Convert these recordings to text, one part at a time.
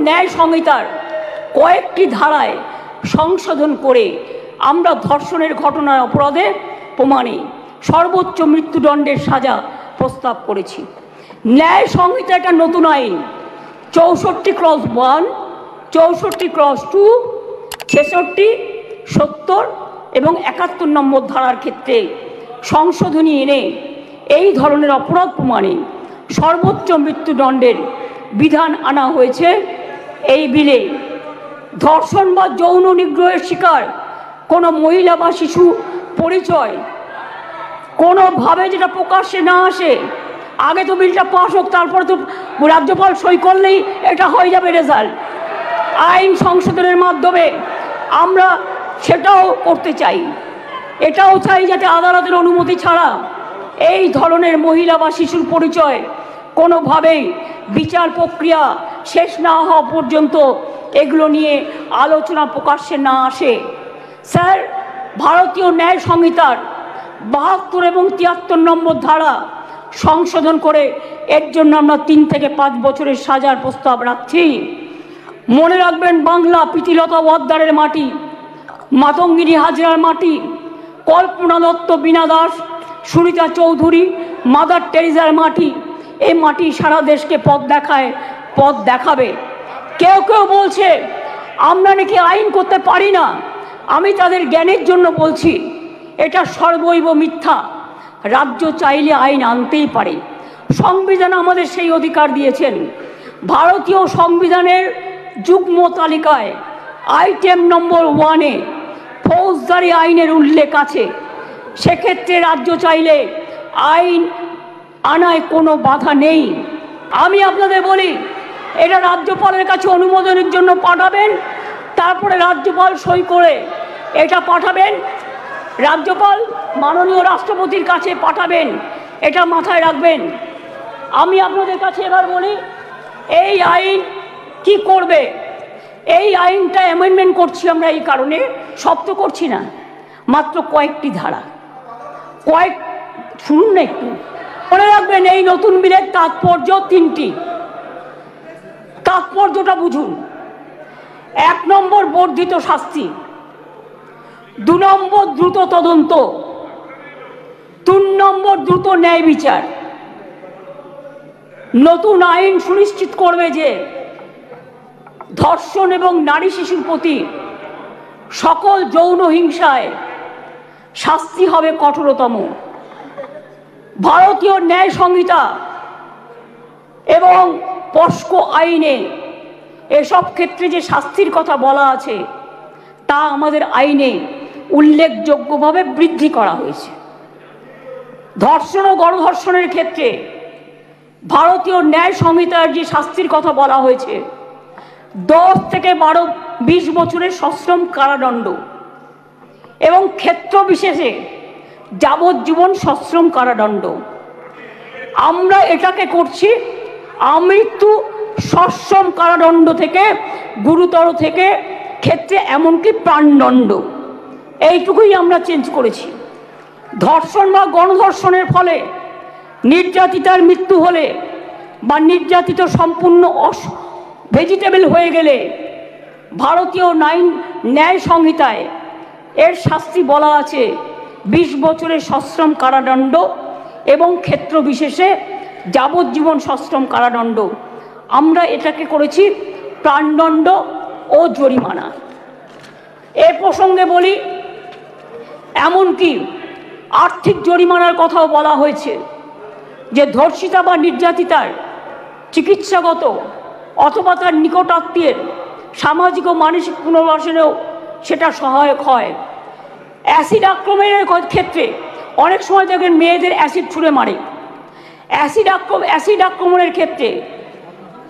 ন্যায় সংহিতার কয়েকটি ধারায় সংশোধন করে আমরা ধর্ষণের ঘটনার অপরাধে প্রমাণে সর্বোচ্চ মৃত্যুদণ্ডের সাজা প্রস্তাব করেছি। ন্যায় সংহিতা একটা নতুন আইন 64(1), 64(2), 66, 70 এবং 71 নম্বর ধারার ক্ষেত্রে সংশোধনী এনে এই ধরনের অপরাধ প্রমাণে সর্বোচ্চ মৃত্যুদণ্ডের বিধান আনা হয়েছে এই বিলে। ধর্ষণ বা যৌন নিগ্রহের শিকার কোনো মহিলা বা শিশু পরিচয় কোনোভাবে যেটা প্রকাশ্যে না আসে, আগে তো বিলটা পাস হোক, তারপরে তো রাজ্যপাল সই করলেই এটা হয়ে যাবে রেজাল্ট। আইন সংশোধনের মাধ্যমে আমরা সেটাও করতে চাই। এটাও চাই যাতে আদালতের অনুমতি ছাড়া এই ধরনের মহিলা বা শিশুর পরিচয় কোনোভাবেই বিচার প্রক্রিয়া শেষ না হওয়া পর্যন্ত এগুলো নিয়ে আলোচনা প্রকাশ্যে না আসে। স্যার, ভারতীয় ন্যায় সংহিতার 72 এবং 73 নম্বর ধারা সংশোধন করে এর জন্য আমরা 3 থেকে 5 বছরের সাজার প্রস্তাব রাখছি। মনে রাখবেন, বাংলা প্রীতিলতা ওয়াদ্দারের মাটি, মাতঙ্গিনী হাজরার মাটি, কল্পনা দত্ত, বীণা দাস, সুনিতা চৌধুরী, মাদার টেরিজার মাটি। এই মাটি সারা দেশকে পথ দেখায়, পথ দেখাবে। কেউ কেউ বলছে আমরা নাকি আইন করতে পারি না। আমি তাদের জ্ঞানের জন্য বলছি, এটা সর্বৈব মিথ্যা। রাজ্য চাইলে আইন আনতেই পারে। সংবিধান আমাদের সেই অধিকার দিয়েছেন। ভারতীয় সংবিধানের যুগ্ম তালিকায় আইটেম নম্বর 1-এ ফৌজদারি আইনের উল্লেখ আছে। সেক্ষেত্রে রাজ্য চাইলে আইন আনায় কোনো বাধা নেই। আমি আপনাদের বলি, এটা রাজ্যপালের কাছে অনুমোদনের জন্য পাঠাবেন, তারপরে রাজ্যপাল সই করে এটা পাঠাবেন, রাজ্যপাল মাননীয় রাষ্ট্রপতির কাছে পাঠাবেন। এটা মাথায় রাখবেন। আমি আপনাদের কাছে এবার বলি, এই আইন কি করবে? এই আইনটা অ্যামেন্ডমেন্ট করছি আমরা এই কারণে, সব তো করছি না, মাত্র কয়েকটি ধারা, শুনুন না একটু। মনে রাখবেন, এই নতুন বিলের তাৎপর্য 3টি। তাৎপর্যটা বুঝুন। 1 নম্বর বর্ধিত শাস্তি, 2 নম্বর দ্রুত তদন্ত, 3 নম্বর দ্রুত ন্যায় বিচার। নতুন আইন সুনিশ্চিত করবে যে ধর্ষণ এবং নারী শিশুর প্রতি সকল যৌন হিংসায় শাস্তি হবে কঠোরতম। ভারতীয় ন্যায় সংহিতা এবং পস্কো আইনে এসব ক্ষেত্রে যে শাস্তির কথা বলা আছে তা আমাদের আইনে উল্লেখযোগ্যভাবে বৃদ্ধি করা হয়েছে। ধর্ষণ ও গণধর্ষণের ক্ষেত্রে ভারতীয় ন্যায় সংহিতার যে শাস্তির কথা বলা হয়েছে 10 থেকে 20 বছরের সশ্রম কারাদণ্ড এবং ক্ষেত্র বিশেষে যাবজ্জীবন সশ্রম কারাদণ্ড। আমরা এটাকে করছি আমৃত্যু সশ্রম কারাদণ্ড থেকে গুরুতর থেকে ক্ষেত্রে এমনকি প্রাণদণ্ড, এইটুকুই আমরা চেঞ্জ করেছি। ধর্ষণ বা গণধর্ষণের ফলে নির্যাতিতার মৃত্যু হলে বা নির্যাতিত সম্পূর্ণ ভেজিটেবল হয়ে গেলে ভারতীয় ন্যায় সংহিতায় এর শাস্তি বলা আছে 20 বছরের সশ্রম কারাদণ্ড এবং ক্ষেত্র বিশেষে যাবজ্জীবন সশ্রম কারাদণ্ড। আমরা এটাকে করেছি প্রাণদণ্ড ও জরিমানা। এ প্রসঙ্গে বলি, এমনকি আর্থিক জরিমানার কথাও বলা হয়েছে যে ধর্ষিতা বা নির্যাতিতার চিকিৎসাগত অথবা তার নিকটাত্মীয়ের সামাজিক ও মানসিক পুনর্বাসনেও সেটা সহায়ক হয়। অ্যাসিড আক্রমণের ক্ষেত্রে অনেক সময় দেখেন মেয়েদের অ্যাসিড ছুঁড়ে মারে। অ্যাসিড আক্রমণের ক্ষেত্রে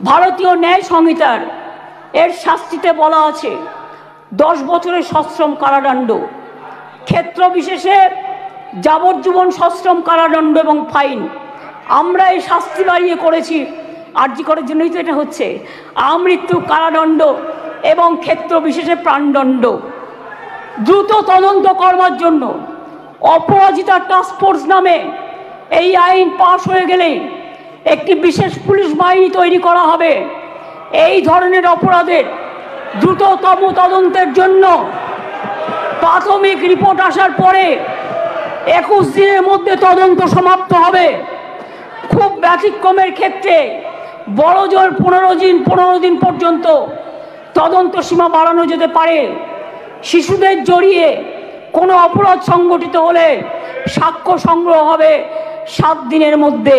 ভারতীয় ন্যায় সংহিতার এর শাস্তিতে বলা আছে 10 বছরের সশ্রম কারাদণ্ড, ক্ষেত্র বিশেষে যাবজ্জীবন সশ্রম কারাদণ্ড এবং ফাইন। আমরা এই শাস্তি বাড়িয়ে করেছি, আরজি করার জন্যই তো এটা হচ্ছে, আমৃত্যু কারাদণ্ড এবং ক্ষেত্র বিশেষে প্রাণদণ্ড। দ্রুত তদন্ত করবার জন্য অপরাজিতা টাস্ক ফোর্স নামে এই আইন পাশ হয়ে গেলে একটি বিশেষ পুলিশ বাহিনী তৈরি করা হবে এই ধরনের অপরাধের দ্রুততম তদন্তের জন্য প্রাথমিক রিপোর্ট আসার পরে 21 দিনের মধ্যে তদন্ত সমাপ্ত হবে। খুব ব্যতিক্রমের ক্ষেত্রে বড় জোর 15 দিন পর্যন্ত তদন্ত সীমা বাড়ানো যেতে পারে। শিশুদের জড়িয়ে কোনো অপরাধ সংগঠিত হলে সাক্ষ্য সংগ্রহ হবে 7 দিনের মধ্যে।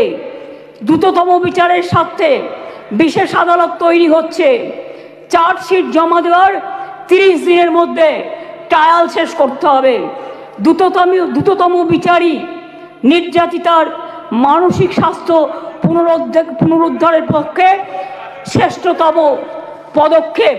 দ্রুততম বিচারের স্বার্থে বিশেষ আদালত তৈরি হচ্ছে। চার্জশিট জমা দেওয়ার 30 দিনের মধ্যে ট্রায়াল শেষ করতে হবে। দ্রুততম বিচারই নির্যাতিতার মানসিক স্বাস্থ্য পুনরুদ্ধারের পক্ষে শ্রেষ্ঠতম পদক্ষেপ।